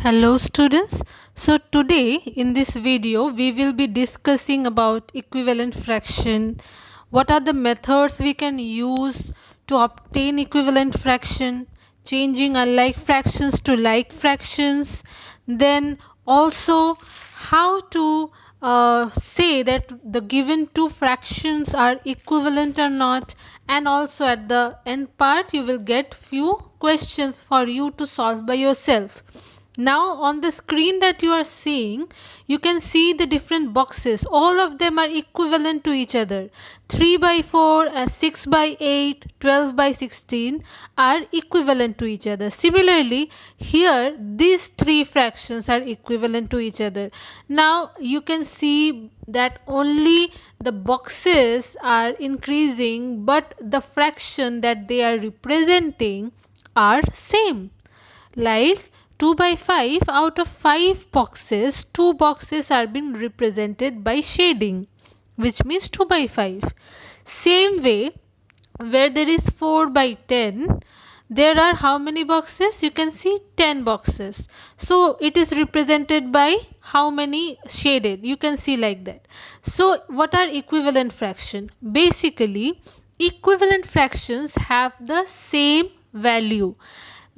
Hello students. So today in this video we will be discussing about equivalent fraction. What are the methods we can use to obtain equivalent fraction, changing unlike fractions to like fractions, then also how to say that the given two fractions are equivalent or not, and also at the end part you will get few questions for you to solve by yourself. Now on the screen that you are seeing, you can see the different boxes. All of them are equivalent to each other. 3 by 4, 6 by 8, 12 by 16 are equivalent to each other. Similarly, here these three fractions are equivalent to each other. Now you can see that only the boxes are increasing, but the fraction that they are representing are same. Like 2 by 5, out of 5 boxes, 2 boxes are being represented by shading, which means 2 by 5. Same way, where there is 4 by 10, there are how many boxes? You can see 10 boxes. So it is represented by how many shaded? You can see like that. So what are equivalent fraction? Basically, equivalent fractions have the same value.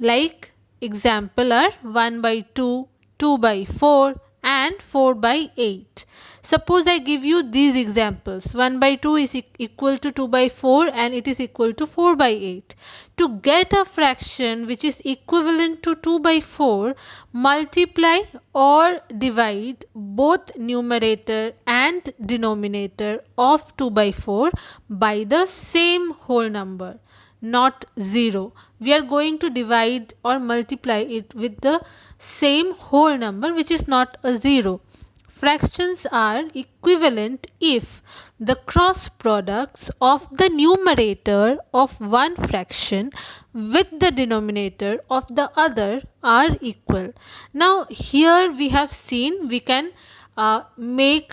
Like example are 1 by 2, 2 by 4 and 4 by 8. Suppose I give you these examples. 1 by 2 is equal to 2 by 4 and it is equal to 4 by 8. To get a fraction which is equivalent to 2 by 4, multiply or divide both numerator and denominator of 2 by 4 by the same whole number, not 0. We are going to divide or multiply it with the same whole number which is not a 0. Fractions are equivalent if the cross products of the numerator of one fraction with the denominator of the other are equal. Now here we have seen we can make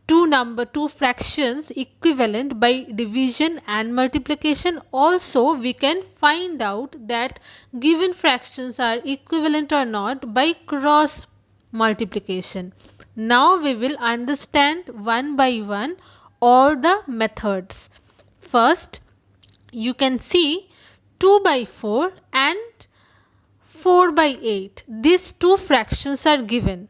two fractions equivalent by division and multiplication. Also we can find out that given fractions are equivalent or not by cross multiplication. Now we will understand one by one all the methods. First, you can see 2 by 4 and 4 by 8. These two fractions are given.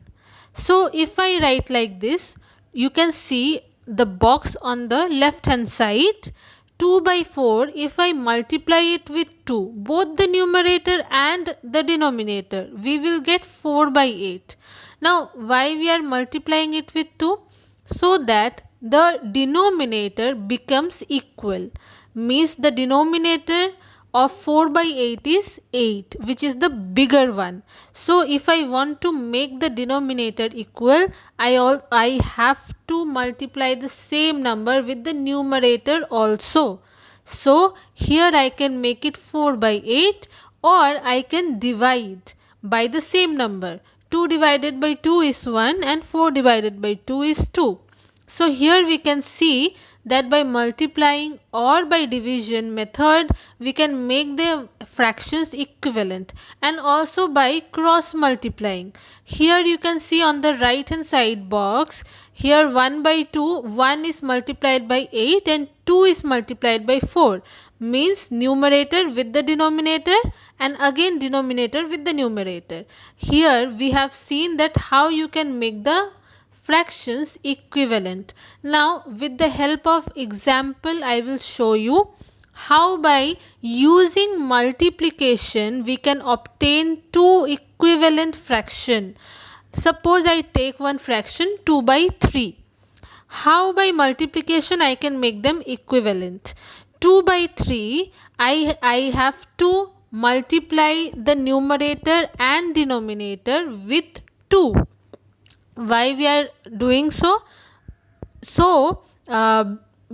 So if I write like this, you can see the box on the left hand side. 2 by 4, if I multiply it with 2, both the numerator and the denominator, we will get 4 by 8. Now why we are multiplying it with 2? So that the denominator becomes equal. Means the denominator of 4 by 8 is 8, which is the bigger one. So if I want to make the denominator equal, I have to multiply the same number with the numerator also. So here I can make it 4 by 8, or I can divide by the same number. 2 divided by 2 is 1 and 4 divided by 2 is 2. So here we can see that by multiplying or by division method we can make the fractions equivalent, and also by cross multiplying. Here you can see on the right hand side box, here 1 by 2, 1 is multiplied by 8 and 2 is multiplied by 4, means numerator with the denominator and again denominator with the numerator. Here we have seen that how you can make the fractions equivalent. Now with the help of example I will show you how by using multiplication we can obtain two equivalent fraction. Suppose I take one fraction 2 by 3. How by multiplication I can make them equivalent? 2 by 3, I have to multiply the numerator and denominator with 2. Why we are doing so?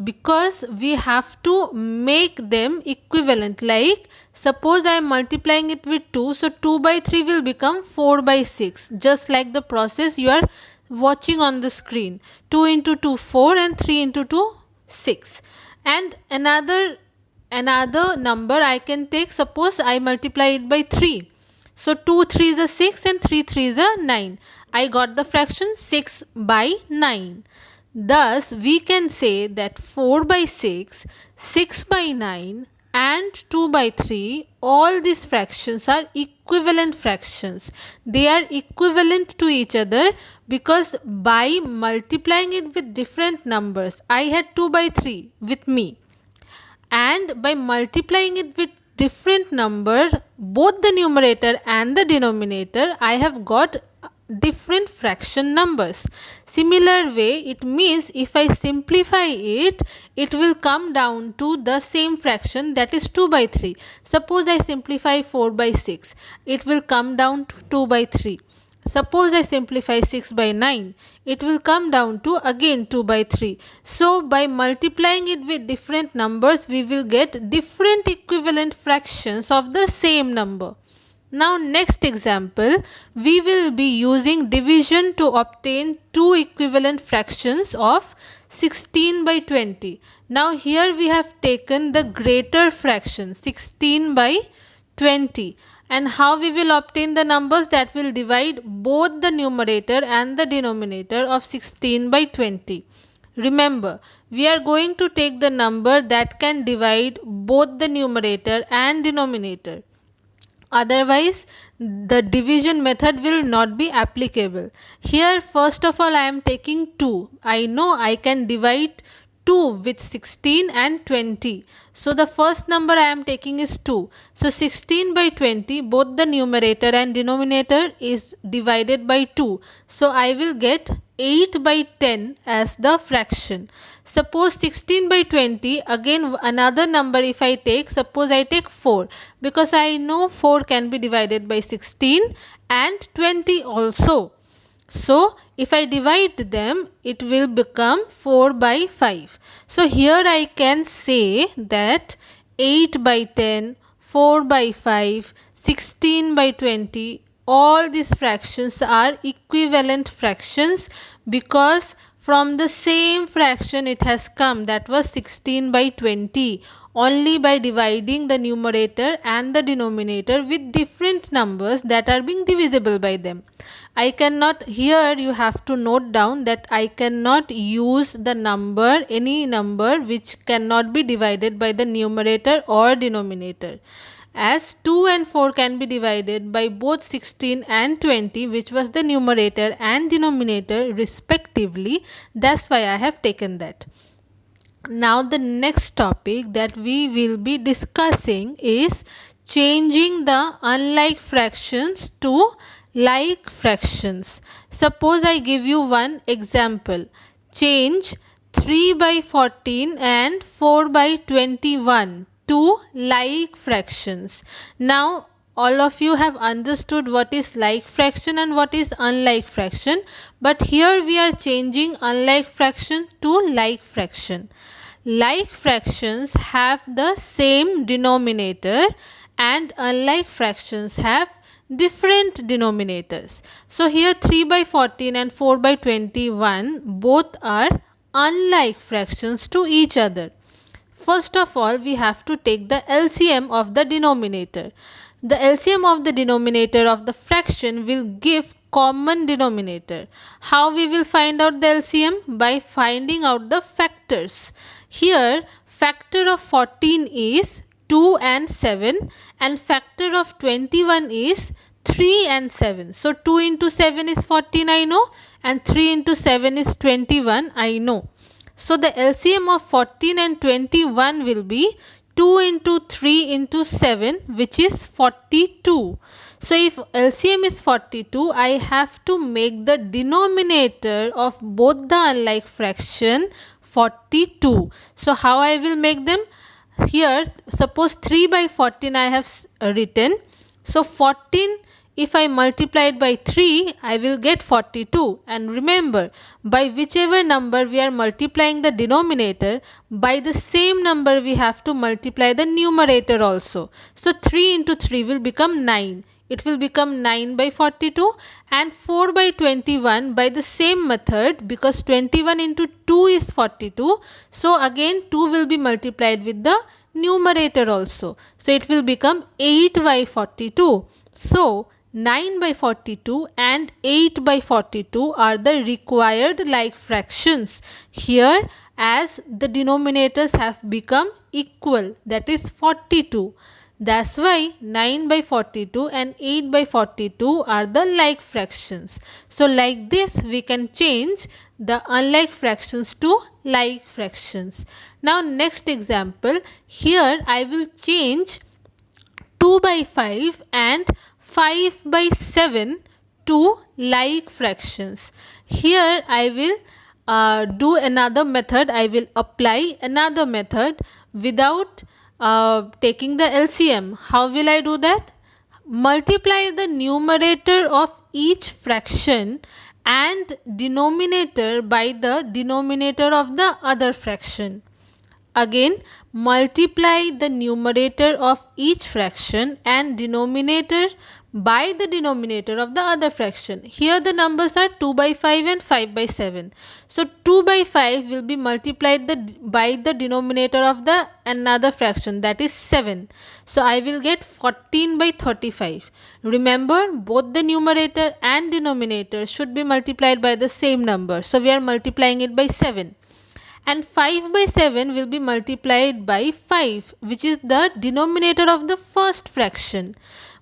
Because we have to make them equivalent. Like suppose I am multiplying it with 2, so 2 by 3 will become 4 by 6, just like the process you are watching on the screen. 2 into 2 4 and 3 into 2 6. And another number I can take, suppose I multiply it by 3. So 2 3s are 6 and 3 3s are 9. I got the fraction 6 by 9. Thus, we can say that 4 by 6, 6 by 9 and 2 by 3, all these fractions are equivalent fractions. They are equivalent to each other because by multiplying it with different numbers, I had 2 by 3 with me, and by multiplying it with different number, both the numerator and the denominator, I have got different fraction numbers. Similar way, it means if I simplify it, it will come down to the same fraction, that is 2 by 3. Suppose I simplify 4 by 6, it will come down to 2 by 3. Suppose I simplify 6 by 9, it will come down to again 2 by 3. So by multiplying it with different numbers, we will get different equivalent fractions of the same number. Now next example, we will be using division to obtain two equivalent fractions of 16 by 20. Now here we have taken the greater fraction 16 by 20, and how we will obtain the numbers that will divide both the numerator and the denominator of 16 by 20. Remember, we are going to take the number that can divide both the numerator and denominator. Otherwise, the division method will not be applicable. Here, first of all, I am taking 2. I know I can divide 2 with 16 and 20. So, the first number I am taking is 2. So, 16 by 20, both the numerator and denominator is divided by 2. So, I will get 8 by 10 as the fraction. Suppose 16 by 20, again another number if I take, suppose I take 4, because I know 4 can be divided by 16 and 20 also. So if I divide them, it will become 4 by 5. So here I can say that 8 by 10, 4 by 5, 16 by 20, all these fractions are equivalent fractions because from the same fraction it has come, that was 16 by 20, only by dividing the numerator and the denominator with different numbers that are being divisible by them. I cannot, here you have to note down that I cannot use the number, any number which cannot be divided by the numerator or denominator. As 2 and 4 can be divided by both 16 and 20, which was the numerator and denominator respectively, that's why I have taken that. Now the next topic that we will be discussing is changing the unlike fractions to like fractions. Suppose I give you one example. Change 3 by 14 and 4 by 21 to like fractions. Now all of you have understood what is like fraction and what is unlike fraction, but here we are changing unlike fraction to like fraction. Like fractions have the same denominator and unlike fractions have different denominators. So here 3 by 14 and 4 by 21 both are unlike fractions to each other. First of all, we have to take the LCM of the denominator. The LCM of the denominator of the fraction will give common denominator. How we will find out the LCM? By finding out the factors. Here, factor of 14 is 2 and 7 and factor of 21 is 3 and 7. So 2 into 7 is 14, I know, and 3 into 7 is 21, I know. So the LCM of 14 and 21 will be 2 into 3 into 7, which is 42. So if LCM is 42, I have to make the denominator of both the unlike fraction 42. So how I will make them? Here suppose 3 by 14 I have written. So 14, if I multiply it by 3, I will get 42. And remember, by whichever number we are multiplying the denominator, by the same number we have to multiply the numerator also. So 3 into 3 will become 9. It will become 9 by 42, and 4 by 21 by the same method, because 21 into 2 is 42. So again 2 will be multiplied with the numerator also. So it will become 8 by 42. So 9 by 42 and 8 by 42 are the required like fractions here, as the denominators have become equal, that is 42. That's why 9 by 42 and 8 by 42 are the like fractions. So like this we can change the unlike fractions to like fractions. Now next example, here I will change 2 by 5 and 5 by 7 to like fractions. Here I will do another method. I will apply another method without taking the LCM. How will I do that? Multiply the numerator of each fraction and denominator by the denominator of the other fraction. Again, multiply the numerator of each fraction and denominator by the denominator of the other fraction. Here the numbers are 2 by 5 and 5 by 7. So 2 by 5 will be multiplied by the denominator of the another fraction, that is 7. So I will get 14 by 35. Remember, both the numerator and denominator should be multiplied by the same number. So we are multiplying it by 7. And 5 by 7 will be multiplied by 5, which is the denominator of the first fraction,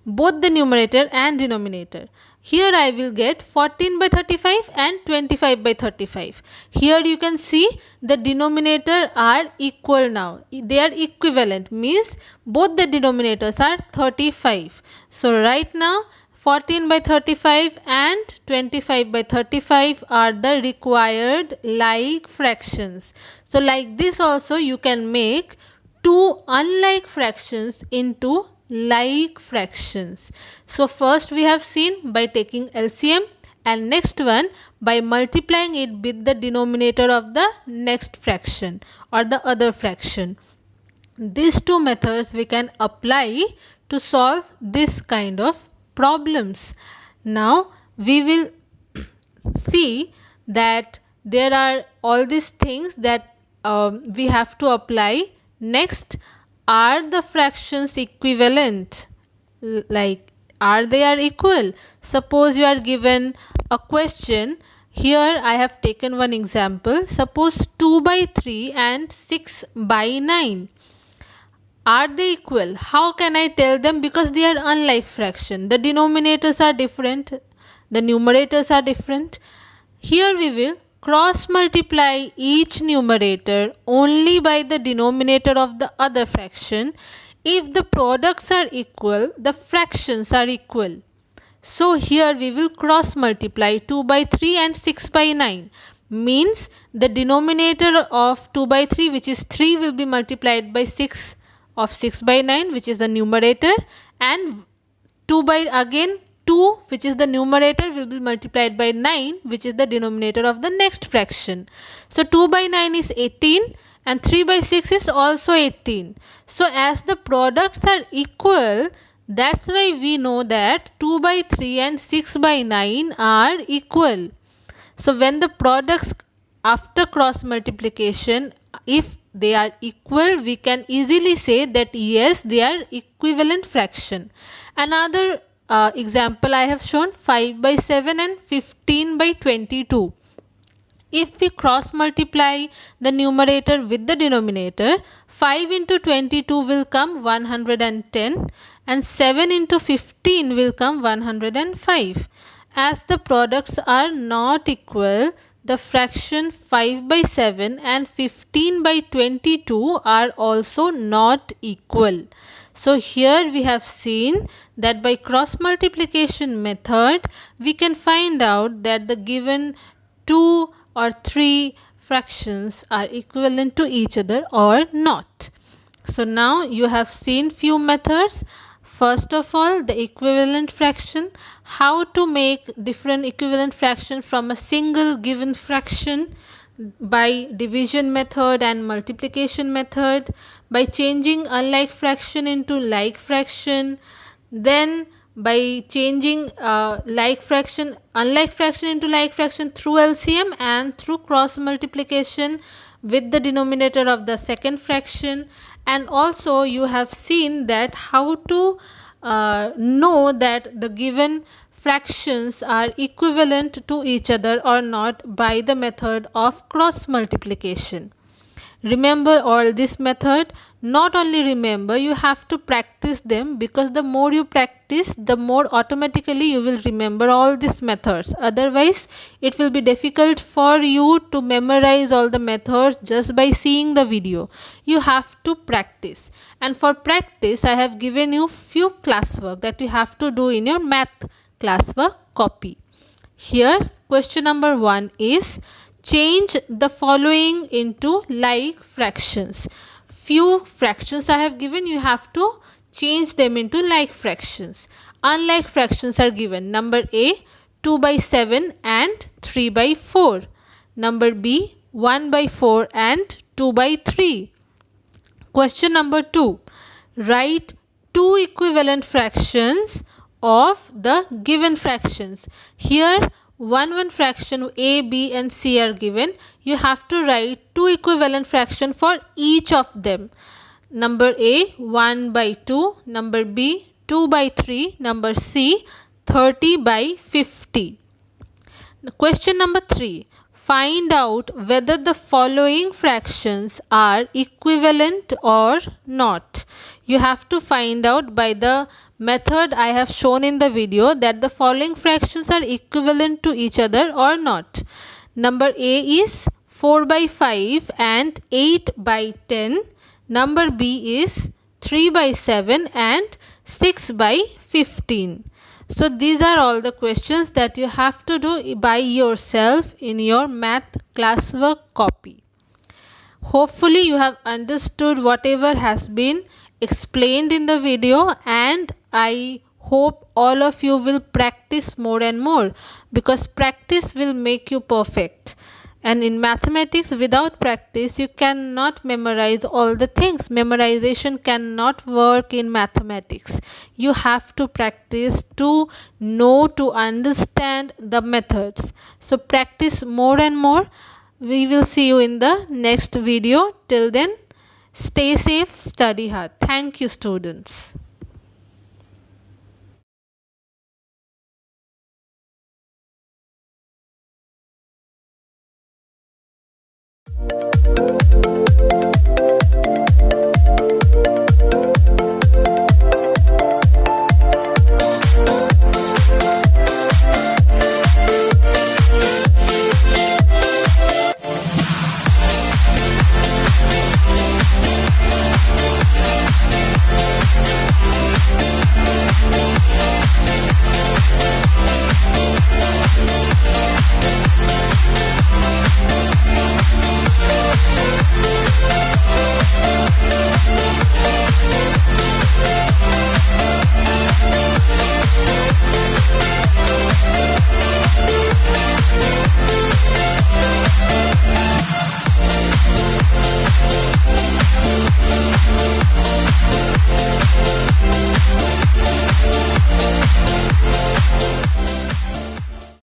both the numerator and denominator. Here I will get 14 by 35 and 25 by 35. Here you can see the denominator are equal now. They are equivalent, means both the denominators are 35. So right now 14 by 35 and 25 by 35 are the required like fractions. So like this also you can make two unlike fractions into like fractions. So first we have seen by taking LCM, and next one by multiplying it with the denominator of the next fraction or the other fraction. These two methods we can apply to solve this kind of problems. Now we will see that there are all these things that we have to apply. Next, are the fractions equivalent? Like, are they equal? Suppose you are given a question. Here I have taken one example. Suppose 2 by 3 and 6 by 9. Are they equal? How can I tell them? Because they are unlike fraction. The denominators are different. The numerators are different. Here we will cross multiply each numerator only by the denominator of the other fraction. If the products are equal, the fractions are equal. So here we will cross multiply 2 by 3 and 6 by 9. Means the denominator of 2 by 3, which is 3, will be multiplied by 6 of 6 by 9, which is the numerator, and 2 by again 2, which is the numerator, will be multiplied by 9, which is the denominator of the next fraction. So 2 by 9 is 18 and 3 by 6 is also 18. So as the products are equal, that's why we know that 2 by 3 and 6 by 9 are equal. So when the products after cross multiplication, if they are equal, we can easily say that yes, they are equivalent fraction. Another example I have shown, 5 by 7 and 15 by 22. If we cross multiply the numerator with the denominator, 5 into 22 will come 110 and 7 into 15 will come 105. As the products are not equal, the fraction 5 by 7 and 15 by 22 are also not equal. So here we have seen that by cross multiplication method, we can find out that the given 2 or 3 fractions are equivalent to each other or not. So now you have seen few methods. First of all, the equivalent fraction, how to make different equivalent fraction from a single given fraction by division method and multiplication method, by changing unlike fraction into like fraction, then by changing unlike fraction into like fraction through LCM and through cross multiplication with the denominator of the second fraction, And also you have seen that how to know that the given fractions are equivalent to each other or not by the method of cross multiplication. Remember all this method. Not only remember, you have to practice them, because the more you practice, the more automatically you will remember all these methods. Otherwise it will be difficult for you to memorize all the methods just by seeing the video. You have to practice, and for practice I have given you few classwork that you have to do in your math classwork copy. Here question number 1 is, change the following into like fractions. Few fractions I have given, you have to change them into like fractions. Unlike fractions are given. Number A, 2 by 7 and 3 by 4. Number B, 1 by 4 and 2 by 3. Question number 2. Write two equivalent fractions of the given fractions. Here one fraction A, B and C are given. You have to write two equivalent fractions for each of them. Number A, 1 by 2. Number B, 2 by 3. Number C, 30 by 50. Question number 3. Find out whether the following fractions are equivalent or not. You have to find out by the method I have shown in the video that the following fractions are equivalent to each other or not. Number A is 4 by 5 and 8 by 10. Number B is 3 by 7 and 6 by 15. So these are all the questions that you have to do by yourself in your math classwork copy. Hopefully you have understood whatever has been explained in the video, and I hope all of you will practice more and more, because practice will make you perfect. And in mathematics, without practice, you cannot memorize all the things. Memorization cannot work in mathematics. You have to practice to know, to understand the methods. So practice more and more. We will see you in the next video. Till then, stay safe, study hard. Thank you, students.